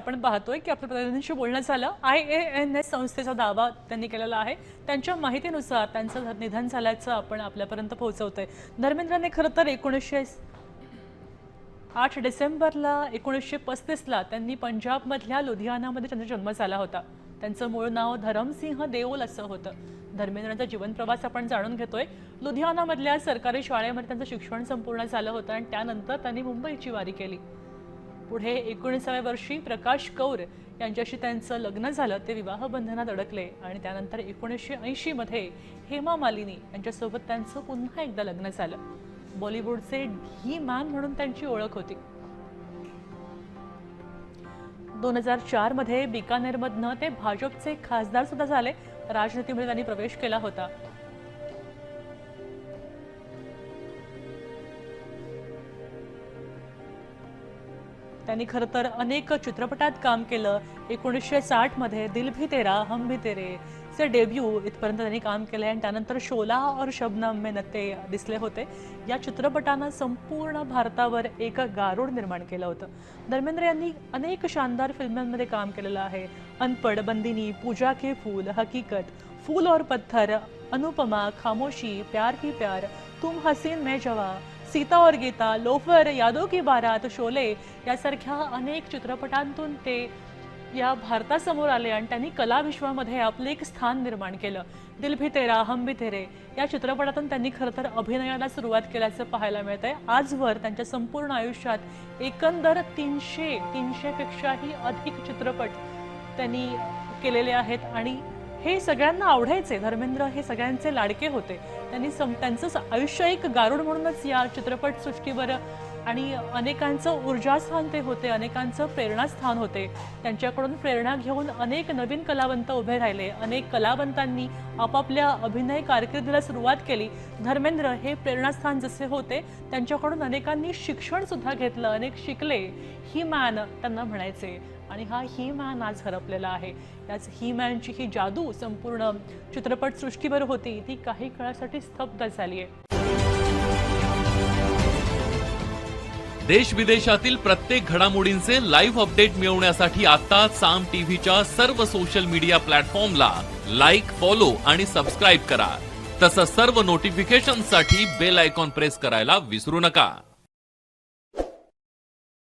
आपण पाहतोय की आपल्या प्रतिनिधींशी बोलणं झालं। IANS संस्थेचा दावा त्यांनी केलेला आहे। त्यांच्या माहितीनुसार त्यांचं निधन झाल्याचं आपण आपल्यापर्यंत पोहोचवतोय। धर्मेंद्रने खरं तर 8 डिसेंबरला 1935ला त्यांनी पंजाबमधल्या लुधियानामध्ये त्यांचा जन्म झाला होता। त्यांचं मूळ नाव धरमसिंह देओल असं होतं। धर्मेंद्रांचा जीवन प्रवास आपण जाणून घेतोय। लुधियानामधल्या सरकारी शाळेमध्ये त्यांचं शिक्षण संपूर्ण झालं होतं आणि त्यानंतर त्यांनी मुंबईची वारी केली। पुढे 19व्या वर्षी प्रकाश कौर यांच्याशी त्यांचं लग्न झालं। ते विवाह बंधनात अडकले आणि त्यानंतर 1980 मध्ये हेमा मालिनी यांच्यासोबत त्यांचं पुन्हा एकदा लग्न झालं। बॉलिवूडचे ढी मॅन म्हणून त्यांची ओळख होती। 2004 मध्ये बिकानेरमधनं ते भाजपचे खासदार सुद्धा झाले। राजनीतीमध्ये त्यांनी प्रवेश केला होता। त्यांनी खरं तर अनेक चित्रपटात काम केलं। 1960 मध्ये दिल भी तेरा हम भी तेरे चे डेब्यू इथपर्यंत त्यांनी काम केले आणि त्यानंतर शोला और शबनम में नते दिसले होते। या चित्रपटानं संपूर्ण भारतावर एक गारुड निर्माण केलं होतं। धर्मेंद्र यांनी अनेक शानदार फिल्मांमध्ये काम केलेलं आहे। अनपढ़, बंदिनी, पूजा के फूल, हकीकत, फूल और पत्थर, अनुपमा, खामोशी, प्यार की प्यार, तुम हसीन मैं जवा, सीता और गीता, लोफर, यादों की बारात, शोले यासारख्या अनेक चित्रपटांतून ते या भारतासमोर आले आणि त्यांनी कला विश्वामध्ये आपले एक स्थान निर्माण केलं। दिल भी तेरा हम भी तेरे या चित्रपटातून त्यांनी खरं तर अभिनयाला सुरुवात केल्याचं पाहायला मिळतंय। आजवर त्यांच्या संपूर्ण आयुष्यात एकंदर 300 पेक्षाही अधिक चित्रपट त्यांनी केलेले आहेत आणि हे सगळ्यांना आवडायचे। धर्मेंद्र हे सगळ्यांचे लाडके होते। त्यांनी त्यांचं आयुष्य एक गारुड म्हणूनच या चित्रपट सृष्टीवर आणि अनेकांचं ऊर्जास्थान ते होते, अनेकांचं प्रेरणास्थान होते। त्यांच्याकडून प्रेरणा घेऊन अनेक नवीन कलावंत उभे राहिले। अनेक कलावंतांनी आपापल्या अभिनय कारकिर्दीला सुरुवात केली। धर्मेंद्र हे प्रेरणास्थान जसे होते त्यांच्याकडून अनेकांनी शिक्षण सुद्धा घेतलं, अनेक शिकले। ही मॅन त्यांना म्हणायचे आणि हा ही मॅन आज हरपलेला आहे। याच ही मॅनची ही जादू संपूर्ण चित्रपट सृष्टीवर होती, ती काही काळासाठी स्तब्ध झाली आहे। देश विदेशातील प्रत्येक घडामोडींचे लाईव्ह अपडेट मिळवण्यासाठी आता साम टीव्हीच्या सर्व सोशल मीडिया प्लॅटफॉर्मला लाईक, फॉलो आणि सबस्क्राईब करा। तसंच सर्व नोटिफिकेशनसाठी बेल आयकॉन प्रेस करायला विसरू नका।